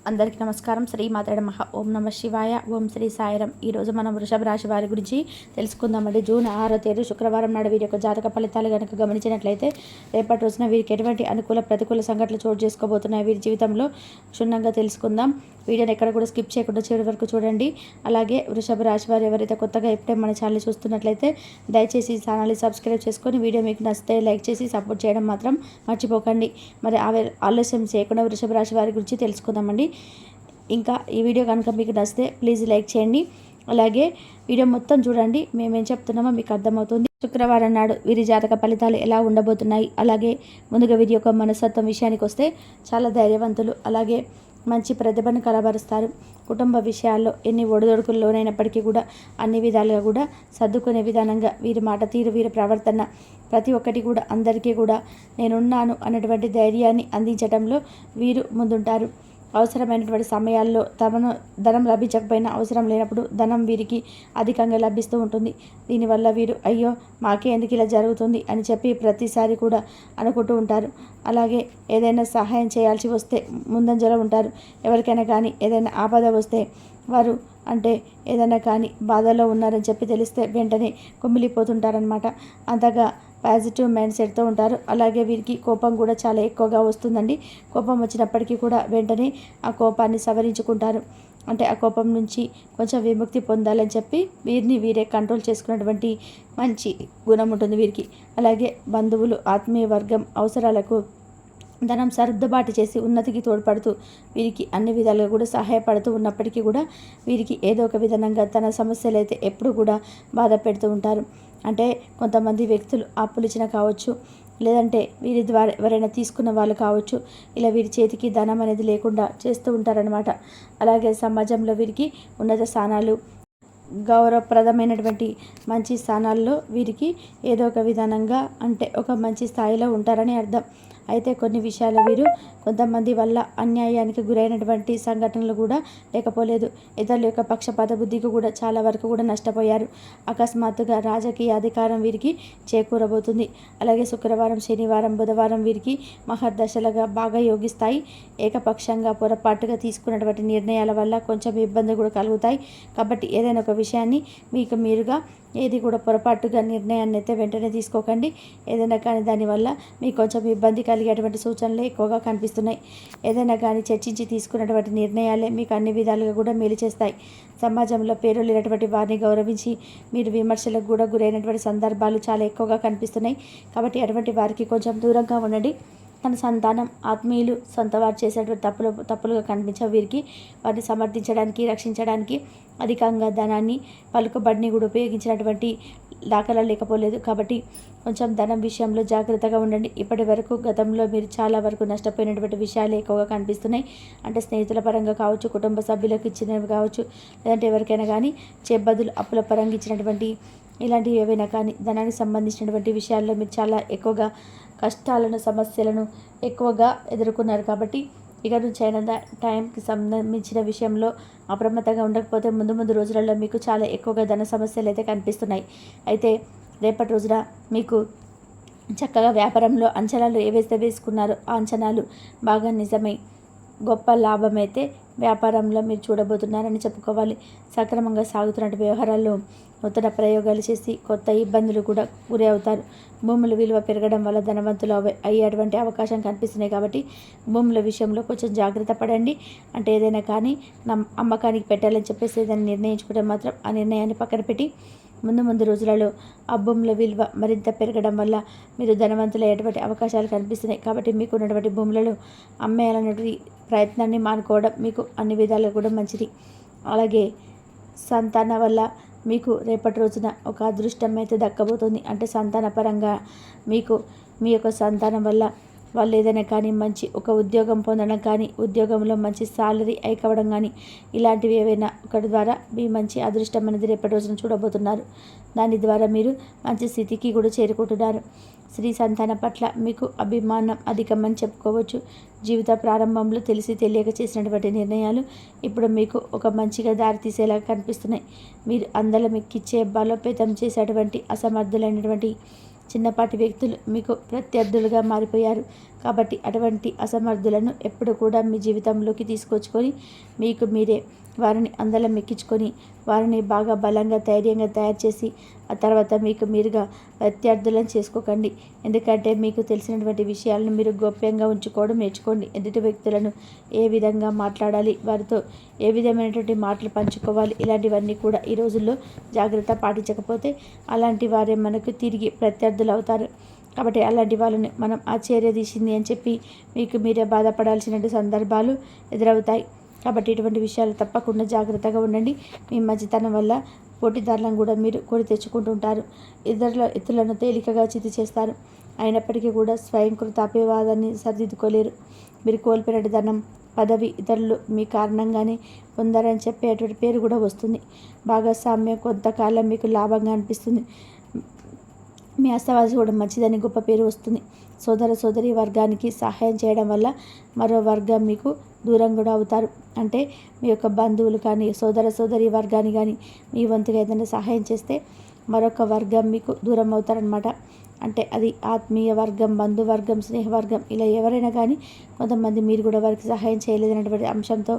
అందరికీ నమస్కారం. శ్రీ మాతాడ మహా ఓం నమ శివాయ. ఓం శ్రీ సాయిరం. ఈరోజు మనం వృషభ రాశి వారి గురించి తెలుసుకుందామండి. జూన్ 6వ తేదీ శుక్రవారం నాడు వీరి యొక్క జాతక ఫలితాలు కనుక గమనించినట్లయితే రేపటి రోజున వీరికి ఎటువంటి అనుకూల ప్రతికూల సంఘటనలు చోటు చేసుకోబోతున్నాయి వీరి జీవితంలో క్షుణ్ణంగా తెలుసుకుందాం. వీడియోని ఎక్కడ కూడా స్కిప్ చేయకుండా చివరి వరకు చూడండి. అలాగే వృషభ రాశి వారు ఎవరైతే కొత్తగా ఎప్పుడే మన ఛానల్ చూస్తున్నట్లయితే దయచేసి ఈ ఛానల్ని సబ్స్క్రైబ్ చేసుకొని వీడియో మీకు నచ్చితే లైక్ చేసి సపోర్ట్ చేయడం మాత్రం మర్చిపోకండి. మరి ఆలస్యం చేయకుండా వృషభ రాశి వారి గురించి తెలుసుకుందామండి. ఇంకా ఈ వీడియో కనుక మీకు నచ్చితే ప్లీజ్ లైక్ చేయండి. అలాగే వీడియో మొత్తం చూడండి. మేమేం చెప్తున్నామో మీకు అర్థమవుతుంది. శుక్రవారం నాడు వీరి జాతక ఫలితాలు ఎలా ఉండబోతున్నాయి, అలాగే ముందుగా వీరి యొక్క మనస్తత్వం విషయానికి వస్తే చాలా ధైర్యవంతులు, అలాగే మంచి ప్రతిభను కనబరుస్తారు. కుటుంబ విషయాల్లో ఎన్ని ఒడిదొడుకుల్లోనైనప్పటికీ కూడా అన్ని విధాలుగా కూడా సర్దుకునే విధానంగా వీరి మాట తీరు, వీరి ప్రవర్తన ప్రతి ఒక్కటి కూడా అందరికీ కూడా నేనున్నాను అన్నటువంటి ధైర్యాన్ని అందించడంలో వీరు ముందుంటారు. అవసరమైనటువంటి సమయాల్లో ధనం లభించకపోయినా అవసరం లేనప్పుడు ధనం వీరికి అధికంగా లభిస్తూ ఉంటుంది. దీనివల్ల వీరు అయ్యో మాకే ఎందుకు ఇలా జరుగుతుంది అని చెప్పి ప్రతిసారి కూడా అనుకుంటూ ఉంటారు. అలాగే ఏదైనా సహాయం చేయాల్సి వస్తే ముందంజలో ఉంటారు. ఎవరికైనా కానీ ఏదైనా ఆపద వస్తే వారు అంటే ఏదైనా కానీ బాధలో ఉన్నారని చెప్పి తెలిస్తే వెంటనే కుమిలిపోతుంటారనమాట. అంతగా పాజిటివ్ మైండ్ సెట్తో ఉంటారు. అలాగే వీరికి కోపం కూడా చాలా ఎక్కువగా వస్తుందండి. కోపం వచ్చినప్పటికీ కూడా వెంటనే ఆ కోపాన్ని సవరించుకుంటారు. అంటే ఆ కోపం నుంచి కొంచెం విముక్తి పొందాలని చెప్పి వీరిని వీరే కంట్రోల్ చేసుకున్నటువంటి మంచి గుణం ఉంటుంది వీరికి. అలాగే బంధువులు, ఆత్మీయ వర్గం అవసరాలకు ధనం సర్దుబాటు చేసి ఉన్నతికి తోడ్పడుతూ వీరికి అన్ని విధాలుగా కూడా సహాయపడుతూ ఉన్నప్పటికీ కూడా వీరికి ఏదో ఒక విధంగా తన సమస్యలు అయితే ఎప్పుడు కూడా బాధ పెడుతూ ఉంటారు. అంటే కొంతమంది వ్యక్తులు అప్పులు ఇచ్చిన కావచ్చు, లేదంటే వీరి ద్వారా ఎవరైనా తీసుకున్న వాళ్ళు కావచ్చు, ఇలా వీరి చేతికి ధనం అనేది లేకుండా చేస్తూ ఉంటారనమాట. అలాగే సమాజంలో వీరికి ఉన్నత స్థానాలు, గౌరవప్రదమైనటువంటి మంచి స్థానాల్లో వీరికి ఏదో ఒక విధానంగా అంటే ఒక మంచి స్థాయిలో ఉంటారని అర్థం. అయితే కొన్ని విషయాల వీరు కొంతమంది వల్ల అన్యాయానికి గురైనటువంటి సంఘటనలు కూడా లేకపోలేదు. ఇతరుల యొక్క పక్షపాత బుద్ధికి కూడా చాలా వరకు కూడా నష్టపోయారు. అకస్మాత్తుగా రాజకీయ అధికారం వీరికి చేకూరబోతుంది. అలాగే శుక్రవారం, శనివారం, బుధవారం వీరికి మహర్దశలుగా బాగా యోగిస్తాయి. ఏకపక్షంగా పొరపాటుగా తీసుకున్నటువంటి నిర్ణయాల వల్ల కొంచెం ఇబ్బంది కూడా కలుగుతాయి. కాబట్టి ఏదైనా ఒక విషయాన్ని మీకు మీరుగా ఏది కూడా పొరపాటుగా నిర్ణయాన్ని అయితే వెంటనే తీసుకోకండి. ఏదైనా కానీ దానివల్ల మీకు కొంచెం ఇబ్బంది కలిగేటువంటి సూచనలు ఎక్కువగా కనిపిస్తున్నాయి. ఏదైనా కానీ చర్చించి తీసుకున్నటువంటి నిర్ణయాలే మీకు అన్ని విధాలుగా కూడా మేలు చేస్తాయి. సమాజంలో పేరు లేనటువంటి వారిని గౌరవించి మీరు విమర్శలకు కూడా గురైనటువంటి సందర్భాలు చాలా ఎక్కువగా కనిపిస్తున్నాయి. కాబట్టి అటువంటి వారికి కొంచెం దూరంగా ఉండండి. తన సంతానం, ఆత్మీయులు, సొంతవారు చేసేటువంటి తప్పులుగా కనిపించే వీరికి వారిని సమర్థించడానికి, రక్షించడానికి అధికంగా ధనాన్ని, పలుకుబడిని కూడా ఉపయోగించినటువంటి దాఖలా లేకపోలేదు. కాబట్టి కొంచెం ధనం విషయంలో జాగ్రత్తగా ఉండండి. ఇప్పటి వరకు గతంలో మీరు చాలా వరకు నష్టపోయినటువంటి విషయాలు ఎక్కువగా కనిపిస్తున్నాయి. అంటే స్నేహితుల పరంగా కావచ్చు, కుటుంబ సభ్యులకు ఇచ్చినవి కావచ్చు, లేదంటే ఎవరికైనా కానీ చేబదులు అప్పుల పరంగా ఇచ్చినటువంటి ఇలాంటివి ఏవైనా కానీ ధనానికి సంబంధించినటువంటి విషయాల్లో మీరు చాలా ఎక్కువగా కష్టాలను, సమస్యలను ఎక్కువగా ఎదుర్కొన్నారు. కాబట్టి ఇక నుంచి అయినా టైంకి సంబంధించిన విషయంలో అప్రమత్తంగా ఉండకపోతే ముందు రోజులలో మీకు చాలా ఎక్కువగా ధన సమస్యలు అయితే కనిపిస్తున్నాయి. అయితే రేపటి రోజున మీకు చక్కగా వ్యాపారంలో అంచనాలు ఏవైతే వేసుకున్నారో ఆ అంచనాలు బాగా నిజమై గొప్ప లాభం అయితే వ్యాపారంలో మీరు చూడబోతున్నారని చెప్పుకోవాలి. సక్రమంగా సాగుతున్న వ్యవహారాల్లో నూతన ప్రయోగాలు చేసి కొత్త ఇబ్బందులు కూడా గురి అవుతారు. భూముల విలువ పెరగడం వల్ల ధనవంతులు అయ్యేటువంటి అవకాశం కనిపిస్తున్నాయి. కాబట్టి భూముల విషయంలో కొంచెం జాగ్రత్త పడండి. అంటే ఏదైనా కానీ అమ్మకానికి పెట్టాలని చెప్పేసి ఏదైనా నిర్ణయించుకుంటే మాత్రం ఆ నిర్ణయాన్ని పక్కన పెట్టి ముందు రోజులలో ఆ భూముల విలువ మరింత పెరగడం వల్ల మీరు ధనవంతులు అయ్యేటువంటి అవకాశాలు కనిపిస్తున్నాయి. కాబట్టి మీకు ఉన్నటువంటి భూములలో అమ్మేయాలన్నటువంటి ప్రయత్నాన్ని మానుకోవడం మీకు అన్ని విధాలుగా కూడా మంచిది. అలాగే సంతాన వల్ల మీకు రేపటి రోజున ఒక అదృష్టం అయితే దక్కబోతుంది. అంటే సంతాన పరంగా మీకు మీ యొక్క సంతానం వల్ల వాళ్ళు ఏదైనా కానీ మంచి ఒక ఉద్యోగం పొందడం కానీ, ఉద్యోగంలో మంచి సాలరీ అయికవడం కానీ ఇలాంటివి ఏవైనా ఒకటి ద్వారా మీ మంచి అదృష్టం అనేది రేపటి రోజున చూడబోతున్నారు. దాని ద్వారా మీరు మంచి స్థితికి కూడా చేరుకుంటున్నారు. స్త్రీ సంతానం పట్ల మీకు అభిమానం అధికమని చెప్పుకోవచ్చు. జీవిత ప్రారంభంలో తెలిసి తెలియక చేసినటువంటి నిర్ణయాలు ఇప్పుడు మీకు ఒక మంచిగా దారితీసేలాగా కనిపిస్తున్నాయి. మీరు అందరం ఎక్కిచ్చే బలోపేతం చేసేటువంటి అసమర్థులైనటువంటి చిన్నపాటి వ్యక్తులు మీకు ప్రత్యర్థులుగా మారిపోయారు. కాబట్టి అటువంటి అసమర్థులను ఎప్పుడు కూడా మీ జీవితంలోకి తీసుకొచ్చుకొని మీకు మీరే వారిని అందలం ఎక్కించుకొని వారిని బాగా బలంగా ధైర్యంగా తయారు చేసి ఆ తర్వాత మీకు మీరుగా ప్రత్యర్థులను చేసుకోకండి. ఎందుకంటే మీకు తెలిసినటువంటి విషయాలను మీరు గోప్యంగా ఉంచుకోవడం నేర్చుకోండి. ఎదుటి వ్యక్తులను ఏ విధంగా మాట్లాడాలి, వారితో ఏ విధమైనటువంటి మాటలు పంచుకోవాలి, ఇలాంటివన్నీ కూడా ఈ రోజుల్లో జాగ్రత్త పాటించకపోతే అలాంటి వారే మనకు తిరిగి ప్రత్యర్థులు అవుతారు. కాబట్టి అలాంటి వాళ్ళని మనం ఆ చర్య తీసింది అని చెప్పి మీకు మీరే బాధపడాల్సిన సందర్భాలు ఎదురవుతాయి. కాబట్టి ఇటువంటి విషయాలు తప్పకుండా జాగ్రత్తగా ఉండండి. మీ మంచితనం వల్ల పోటీదారులను కూడా మీరు కొని తెచ్చుకుంటుంటారు. ఇతరులను తేలికగా చితి చేస్తారు. అయినప్పటికీ కూడా స్వయంకృత అపవాదాన్ని సరిదిద్దుకోలేరు. మీరు కోల్పోయిన ధనం, పదవి ఇతరులు మీ కారణంగానే పొందారని చెప్పేటువంటి పేరు కూడా వస్తుంది. భాగస్వామ్యం కొంతకాలం మీకు లాభంగా అనిపిస్తుంది. మీ అస్తవాసి కూడా మంచిదని గొప్ప పేరు వస్తుంది. సోదరి వర్గానికి సహాయం చేయడం వల్ల మరో వర్గం మీకు దూరం కూడా అవుతారు. అంటే మీ యొక్క బంధువులు కానీ సోదరి వర్గాన్ని కానీ మీ వంతుగా ఏదైనా సహాయం చేస్తే మరొక వర్గం మీకు దూరం అవుతారనమాట. అంటే అది ఆత్మీయ వర్గం, బంధువర్గం, స్నేహవర్గం ఇలా ఎవరైనా కానీ కొంతమంది మీరు కూడా వారికి సహాయం చేయలేదనేటువంటి అంశంతో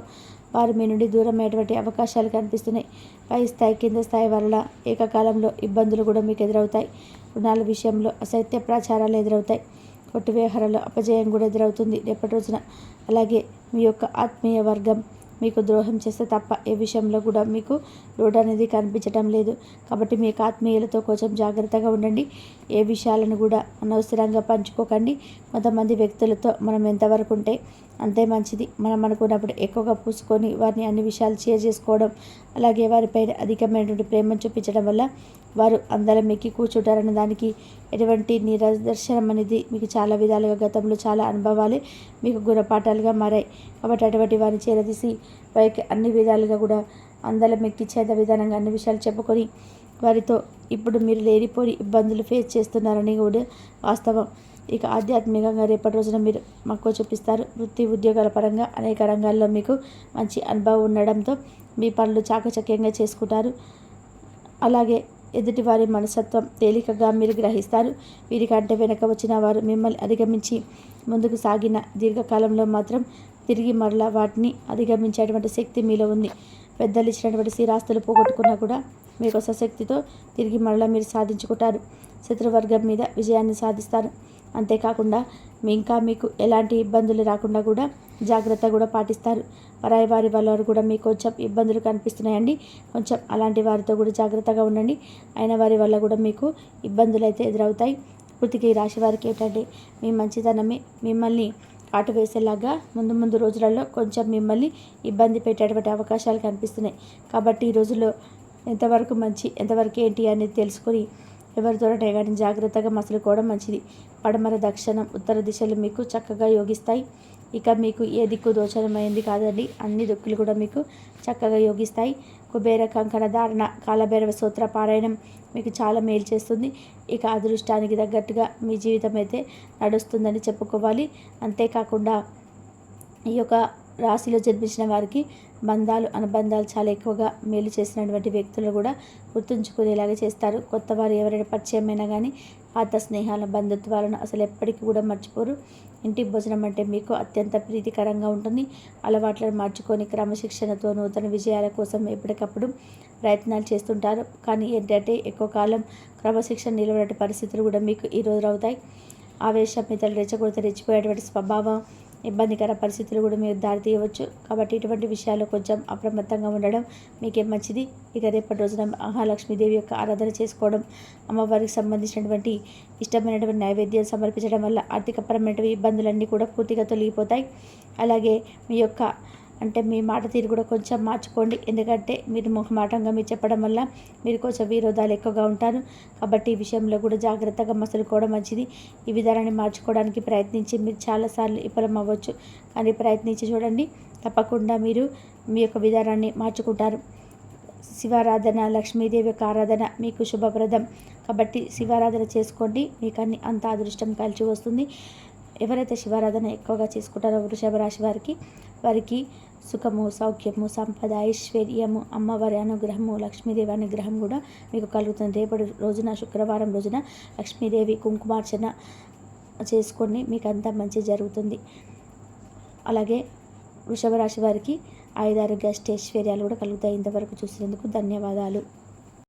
వారు మీ నుండి దూరం అయ్యేటువంటి అవకాశాలు కనిపిస్తున్నాయి. పై స్థాయి కింద స్థాయి వల్ల ఏకకాలంలో ఇబ్బందులు కూడా మీకు ఎదురవుతాయి. రుణాల విషయంలో అసత్య ప్రచారాలు ఎదురవుతాయి. కొట్టు వ్యవహారాల్లో అపజయం కూడా ఎదురవుతుంది రేపటి రోజున. అలాగే మీ యొక్క ఆత్మీయ వర్గం మీకు ద్రోహం చేస్తే తప్ప ఏ విషయంలో కూడా మీకు లోటు అనేది కనిపించడం లేదు. కాబట్టి మీ ఆత్మీయులతో కొంచెం జాగ్రత్తగా ఉండండి. ఏ విషయాలను కూడా అనవసరంగా పంచుకోకండి. కొంతమంది వ్యక్తులతో మనం ఎంతవరకు ఉంటే అంతే మంచిది. మనం అనుకున్నప్పుడు ఎక్కువగా పూసుకొని వారిని అన్ని విషయాలు షేర్ చేసుకోవడం, అలాగే వారిపైన అధికమైనటువంటి ప్రేమను చూపించడం వల్ల వారు అందరం ఎక్కి కూర్చుంటారన్న దానికి ఎటువంటి నిదర్శనం అనేది మీకు చాలా విధాలుగా గతంలో చాలా అనుభవాలే మీకు గుణపాఠాలుగా మారాయి. కాబట్టి అటువంటి వారిని చేరదీసి వారికి అన్ని విధాలుగా కూడా అందరం ఎక్కించేద విధానంగా అన్ని విషయాలు చెప్పుకొని వారితో ఇప్పుడు మీరు లేనిపోని ఇబ్బందులు ఫేస్ చేస్తున్నారని కూడా వాస్తవం. ఇక ఆధ్యాత్మికంగా రేపటి రోజున మీరు మక్కువ చూపిస్తారు. వృత్తి ఉద్యోగాల పరంగా అనేక రంగాల్లో మీకు మంచి అనుభవం ఉండడంతో మీ పనులు చాకచక్యంగా చేసుకుంటారు. అలాగే ఎదుటివారి మనస్తత్వం తేలికగా మీరు గ్రహిస్తారు. వీరికంటే వెనక వచ్చిన వారు మిమ్మల్ని అధిగమించి ముందుకు సాగిన దీర్ఘకాలంలో మాత్రం తిరిగి మరలా వాటిని అధిగమించేటువంటి శక్తి మీలో ఉంది. పెద్దలు ఇచ్చినటువంటి స్థిరాస్తులు పోగొట్టుకున్నా కూడా మీకు శక్తితో తిరిగి మరలా మీరు సాధించుకుంటారు. శత్రువర్గం మీద విజయాన్ని సాధిస్తారు. అంతేకాకుండా మీకు ఎలాంటి ఇబ్బందులు రాకుండా కూడా జాగ్రత్త కూడా పాటిస్తారు. పరాయి వారి వల్ల కూడా మీకు కొంచెం ఇబ్బందులు కనిపిస్తున్నాయండి. కొంచెం అలాంటి వారితో కూడా జాగ్రత్తగా ఉండండి. అయిన వారి వల్ల కూడా మీకు ఇబ్బందులు అయితే ఎదురవుతాయి. కృతికి రాశి వారికి ఏంటంటే మీ మంచితనమే మిమ్మల్ని కాటు వేసేలాగా ముందు రోజులలో కొంచెం మిమ్మల్ని ఇబ్బంది పెట్టేటువంటి అవకాశాలు కనిపిస్తున్నాయి. కాబట్టి ఈ రోజుల్లో ఎంతవరకు మంచి ఎంతవరకు ఏంటి అనేది తెలుసుకొని ఎవరితోనే కానీ జాగ్రత్తగా మసలుకోవడం మంచిది. పడమర, దక్షిణం, ఉత్తర దిశలు మీకు చక్కగా యోగిస్తాయి. ఇక మీకు ఏ దిక్కు దోచనమైంది కాదండి. అన్ని దిక్కులు కూడా మీకు చక్కగా యోగిస్తాయి. కుబేర కంకణ ధారణ, కాలభైరవ స్తోత్ర పారాయణం మీకు చాలా మేలు చేస్తుంది. ఇక అదృష్టానికి తగ్గట్టుగా మీ జీవితం అయితే నడుస్తుందని చెప్పుకోవాలి. అంతేకాకుండా ఈ యొక్క రాశిలో జన్మించిన వారికి అనుబంధాలు చాలా ఎక్కువగా మేలు చేసినటువంటి వ్యక్తులు కూడా గుర్తుంచుకునేలాగా చేస్తారు. కొత్త వారు ఎవరైనా పరిచయమైనా కానీ పాత స్నేహాల బంధుత్వాలను అసలు ఎప్పటికీ కూడా మర్చిపోరు. ఇంటి భోజనం అంటే మీకు అత్యంత ప్రీతికరంగా ఉంటుంది. అలవాట్లను మార్చుకొని క్రమశిక్షణతో నూతన విజయాల కోసం ఎప్పటికప్పుడు ప్రయత్నాలు చేస్తుంటారు. కానీ ఏంటంటే ఎక్కువ కాలం క్రమశిక్షణ నిలబడే పరిస్థితులు కూడా మీకు ఈరోజు అవుతాయి. ఆవేశం ఇతరులు రెచ్చగొడితే రెచ్చిపోయేటువంటి స్వభావం, ఇబ్బందికర పరిస్థితులు కూడా మీరు దారితీయవచ్చు. కాబట్టి ఇటువంటి విషయాల్లో కొంచెం అప్రమత్తంగా ఉండడం మీకే మంచిది. ఇక రేపటి రోజున మహాలక్ష్మీదేవి యొక్క ఆరాధన చేసుకోవడం, అమ్మవారికి సంబంధించినటువంటి ఇష్టమైనటువంటి నైవేద్యం సమర్పించడం వల్ల ఆర్థికపరమైనటువంటి ఇబ్బందులన్నీ కూడా పూర్తిగా తొలగిపోతాయి. అలాగే మీ మాట తీరు కూడా కొంచెం మార్చుకోండి. ఎందుకంటే మీరు మొహమాటంగా మీరు చెప్పడం వల్ల మీరు కొంచెం విరోధాలు ఎక్కువగా ఉంటారు. కాబట్టి ఈ విషయంలో కూడా జాగ్రత్తగా మసలుకోవడం మంచిది. ఈ విధానాన్ని మార్చుకోవడానికి ప్రయత్నించి మీరు చాలాసార్లు విఫలం అవ్వచ్చు. కానీ ప్రయత్నించి చూడండి, తప్పకుండా మీరు మీ యొక్క విధానాన్ని మార్చుకుంటారు. శివారాధన, లక్ష్మీదేవి యొక్క ఆరాధన మీకు శుభప్రదం. కాబట్టి శివారాధన చేసుకోండి, మీకు అంత అదృష్టం కలిసి వస్తుంది. ఎవరైతే శివారాధన ఎక్కువగా చేసుకుంటారో వృషభ రాశి వారికి సుఖము, సౌఖ్యము, సంపద, ఐశ్వర్యము, అమ్మవారి అనుగ్రహము, లక్ష్మీదేవి అనుగ్రహం కూడా మీకు కలుగుతుంది. రేపటి రోజున శుక్రవారం రోజున లక్ష్మీదేవి కుంకుమార్చన చేసుకోండి, మీకు అంతా మంచి జరుగుతుంది. అలాగే వృషభ రాశి వారికి ఆయుధారోగ్య అష్టైశ్వర్యాలు కూడా కలుగుతాయి. ఇంతవరకు చూసినందుకు ధన్యవాదాలు.